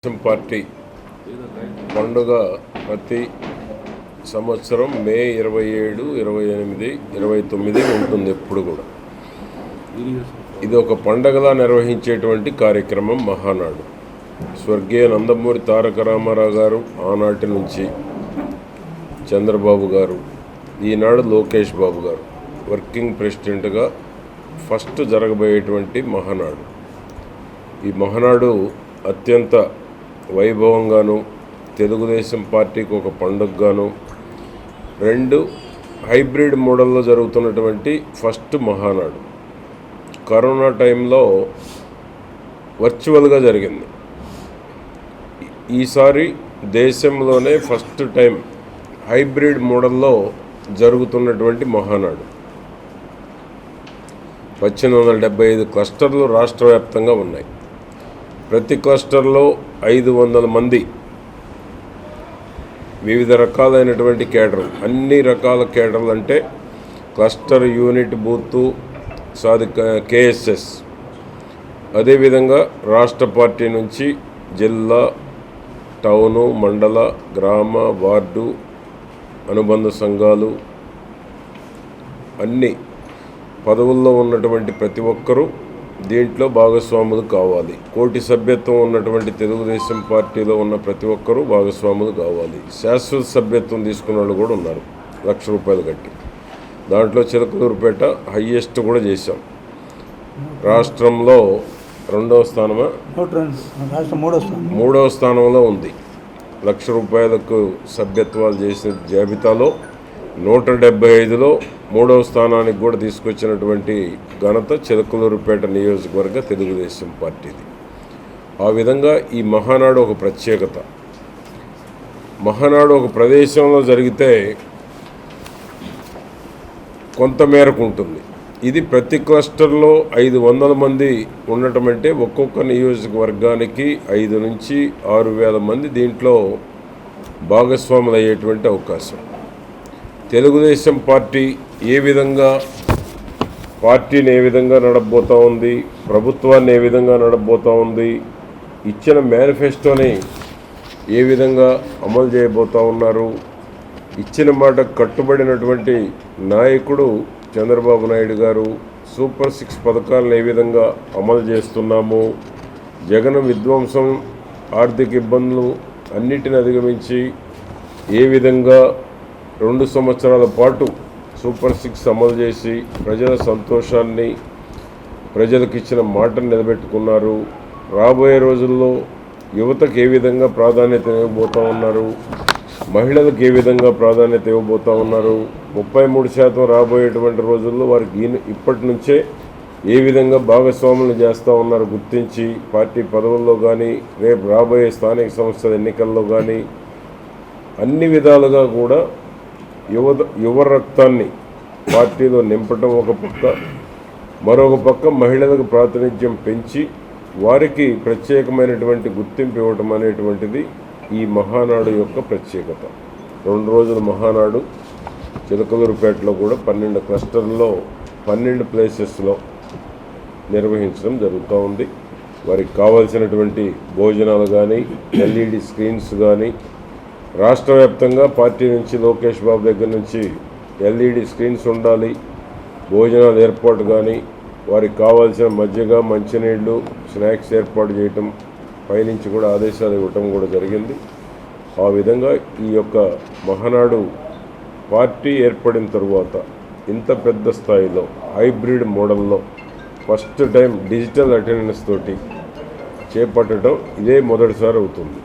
Telugu Desam party పండుగ ప్రతి సంవత్సరం మే 27, 28, 29 ఉంటుంది. ఎప్పుడు కూడా ఇది ఒక పండగలా నిర్వహించేటువంటి కార్యక్రమం మహానాడు. స్వర్గీయ నందమూరి తారక రామారావు గారు ఆనాటి నుంచి చంద్రబాబు గారు, ఈనాడు లోకేష్ బాబు గారు వర్కింగ్ ప్రెసిడెంట్గా ఫస్ట్ జరగబోయేటువంటి మహానాడు. ఈ మహానాడు అత్యంత వైభవంగాను, తెలుగుదేశం పార్టీకి ఒక పండుగగాను, రెండు హైబ్రిడ్ మోడల్లో జరుగుతున్నటువంటి ఫస్ట్ మహానాడు. కరోనా టైంలో వర్చువల్గా జరిగింది. ఈసారి దేశంలోనే ఫస్ట్ టైం హైబ్రిడ్ మోడల్లో జరుగుతున్నటువంటి మహానాడు. 1875 క్లస్టర్లు రాష్ట్ర వ్యాప్తంగా ఉన్నాయి. ప్రతి క్లస్టర్లో 500 మంది వివిధ రకాలైనటువంటి కేడర్లు, అన్ని రకాల కేడర్లు అంటే క్లస్టర్, యూనిట్, బూతు, కేఎస్ఎస్, అదేవిధంగా రాష్ట్ర పార్టీ నుంచి జిల్లా, టౌను, మండల, గ్రామ, వార్డు, అనుబంధ సంఘాలు, అన్ని పదవుల్లో ఉన్నటువంటి ప్రతి ఒక్కరూ దీంట్లో భాగస్వాములు కావాలి. కోటి సభ్యత్వం ఉన్నటువంటి తెలుగుదేశం పార్టీలో ఉన్న ప్రతి ఒక్కరూ భాగస్వాములు కావాలి. శాశ్వత సభ్యత్వం తీసుకున్న వాళ్ళు కూడా ఉన్నారు, ₹1,00,000 కట్టి. దాంట్లో చిలకలూరుపేట హయ్యెస్ట్ కూడా చేశాం. రాష్ట్రంలో రెండవ స్థానమా, మూడవ స్థానంలో ఉంది. ₹1,00,000 సభ్యత్వాలు చేసిన జాబితాలో 175లో మూడవ స్థానానికి కూడా తీసుకొచ్చినటువంటి ఘనత చిలకలూరుపేట నియోజకవర్గ తెలుగుదేశం పార్టీది. ఆ విధంగా ఈ మహానాడు ఒక ప్రత్యేకత. మహానాడు ఒక ప్రదేశంలో జరిగితే కొంత మేరకు ఉంటుంది. ఇది ప్రతి క్లస్టర్లో 500 మంది ఉండటం అంటే ఒక్కొక్క నియోజకవర్గానికి 5 నుంచి 6,000 మంది దీంట్లో భాగస్వాములు అయ్యేటువంటి అవకాశం. తెలుగుదేశం పార్టీ పార్టీని ఏ విధంగా నడపబోతూ ఉంది, ప్రభుత్వాన్ని ఏ విధంగా నడపబోతూ ఉంది, ఇచ్చిన మేనిఫెస్టోని ఏ విధంగా అమలు చేయబోతూ ఉన్నారు, ఇచ్చిన మాట కట్టుబడినటువంటి నాయకుడు చంద్రబాబు నాయుడు గారు, సూపర్ 6 పథకాలను ఏ విధంగా అమలు చేస్తున్నాము, జగన్ విధ్వంసం, ఆర్థిక ఇబ్బందులు అన్నిటిని అధిగమించి ఏ విధంగా 2 సంవత్సరాల పాటు సూపర్ 6 అమలు చేసి ప్రజల సంతోషాన్ని, ప్రజలకు ఇచ్చిన మాటను నిలబెట్టుకున్నారు. రాబోయే రోజుల్లో యువతకు ఏ విధంగా ప్రాధాన్యత ఇవ్వబోతూ ఉన్నారు, మహిళలకు ఏ విధంగా ప్రాధాన్యత ఇవ్వబోతూ ఉన్నారు, 33% రాబోయేటువంటి రోజుల్లో వారికి ఇప్పటి నుంచే ఏ విధంగా భాగస్వాములు చేస్తూ ఉన్నారు గుర్తించి పార్టీ పదవుల్లో కానీ, రేపు రాబోయే స్థానిక సంస్థల ఎన్నికల్లో కానీ అన్ని విధాలుగా కూడా యువ రక్తాన్ని పార్టీలో నింపటం ఒక పక్క, మరొక పక్క మహిళలకు ప్రాతినిధ్యం పెంచి వారికి ప్రత్యేకమైనటువంటి గుర్తింపు ఇవ్వటం అనేటువంటిది ఈ మహానాడు యొక్క ప్రత్యేకత. 2 రోజుల మహానాడు చిలకలూరుపేటలో కూడా 12 క్లస్టర్లో 12 ప్లేసెస్లో నిర్వహించడం జరుగుతూ ఉంది. వారికి కావాల్సినటువంటి భోజనాలు కానీ, LED స్క్రీన్స్ కానీ, రాష్ట్ర వ్యాప్తంగా పార్టీ నుంచి లోకేష్ బాబు దగ్గర నుంచి LED స్క్రీన్స్ ఉండాలి, భోజనాలు ఏర్పాటు కానీ, వారికి కావాల్సిన మజ్జిగ, మంచినీళ్ళు, స్నాక్స్ ఏర్పాటు చేయటం పైనుంచి కూడా ఆదేశాలు ఇవ్వటం కూడా జరిగింది. ఆ విధంగా ఈ యొక్క మహానాడు పార్టీ ఏర్పడిన తరువాత ఇంత పెద్ద స్థాయిలో హైబ్రిడ్ మోడల్లో ఫస్ట్ టైం డిజిటల్ అటెండెన్స్ తోటి చేపట్టడం ఇదే మొదటిసారి అవుతుంది.